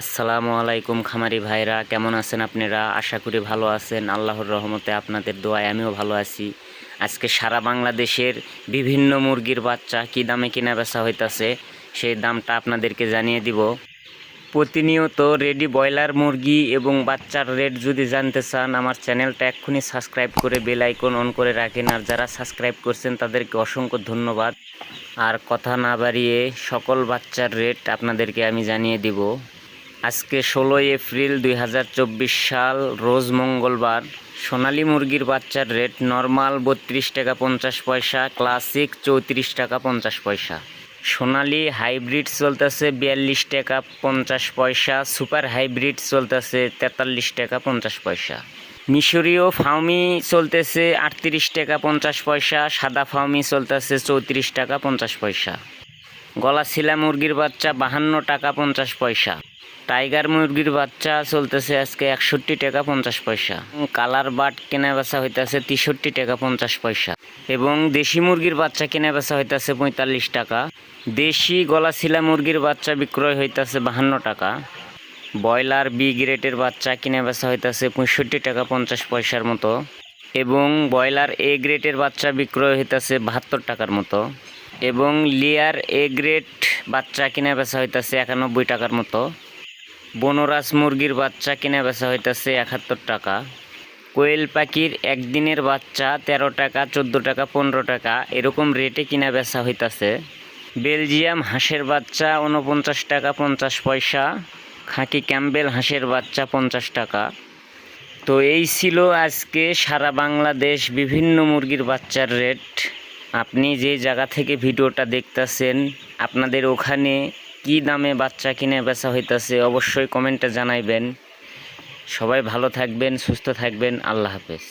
আসসালামু আলাইকুম খামারি ভাইরা, কেমন আছেন আপনারা? আশা করি ভালো আছেন। আল্লাহর রহমতে আপনাদের দোয়ায় আমিও ভালো আছি। আজকে সারা বাংলাদেশের বিভিন্ন মুরগির বাচ্চা কী দামে কেনা বেচা হইতাছে সেই দামটা আপনাদেরকে জানিয়ে দিব। প্রতিনিয়ত রেডি ব্রয়লার মুরগি এবং বাচ্চার রেট যদি জানতে চান, আমার চ্যানেলটা এক্ষুনি সাবস্ক্রাইব করে বেল আইকন অন করে রাখেন। আর যারা সাবস্ক্রাইব করছেন তাদেরকে অসংখ্য ধন্যবাদ। আর কথা না বাড়িয়ে সকল বাচ্চার রেট আপনাদেরকে আমি জানিয়ে দিব। আজকে 16 এপ্রিল 2024 সাল, রোজ মঙ্গলবার। সোনালী মুরগির বাচ্চার রেট নর্মাল 32 টাকা 50 পয়সা, ক্লাসিক 34 টাকা 50 পয়সা। সোনালী হাইব্রিড চলতেছে 42 টাকা 50 পয়সা, সুপার হাইব্রিড চলতেছে 43 টাকা 50 পয়সা। মিশরীয় ফাউমি চলতেছে 38 টাকা 50 পয়সা, সাদা ফাউমি চলতেছে 34 টাকা 50 পয়সা। গলাছিলা মুরগির বাচ্চা 52 টাকা 50 পয়সা। টাইগার মুরগির বাচ্চা চলতেছে আজকে 61 টাকা 50 পয়সা। কালার বাট কেনা বেচা হইতেছে 63 টাকা 50 পয়সা। এবং দেশি মুরগির বাচ্চা কেনা বেচা হইতেছে 45 টাকা। দেশি গলাছিলা মুরগির বাচ্চা বিক্রয় হইতেছে 52 টাকা। ব্রয়লার বি গ্রেডের বাচ্চা কিনে বেচা হইতেছে 65 টাকা 50 পয়সার মতো। এবং ব্রয়লার এ গ্রেডের বাচ্চা বিক্রয় হইতেছে 72 টাকার মতো। এবং লেয়ার এ গ্রেড বাচ্চা কিনে বেচা হইতেছে 91 টাকার মতো। বনরাজ মুরগির বাচ্চা কিনে বেচা হইতেছে 71 টাকা। কোয়েল পাখির একদিনের বাচ্চা 13 টাকা 14 টাকা 15 টাকা এরকম রেটে কিনা বেচা হইতেছে। বেলজিয়াম হাঁসের বাচ্চা 49 টাকা 50 পয়সা। খাকি ক্যাম্বেল হাঁসের বাচ্চা 50 টাকা। তো এই ছিল আজকে সারা বাংলাদেশ বিভিন্ন মুরগির বাচ্চার রেট। আপনি যে জায়গা থেকে ভিডিওটা দেখতেছেন, আপনাদের ওখানে কি দামে বাচ্চা কিনে বেচা হইতেছে অবশ্যই কমেন্টে জানাইবেন। সবাই ভালো থাকবেন, সুস্থ থাকবেন। আল্লাহ হাফেজ।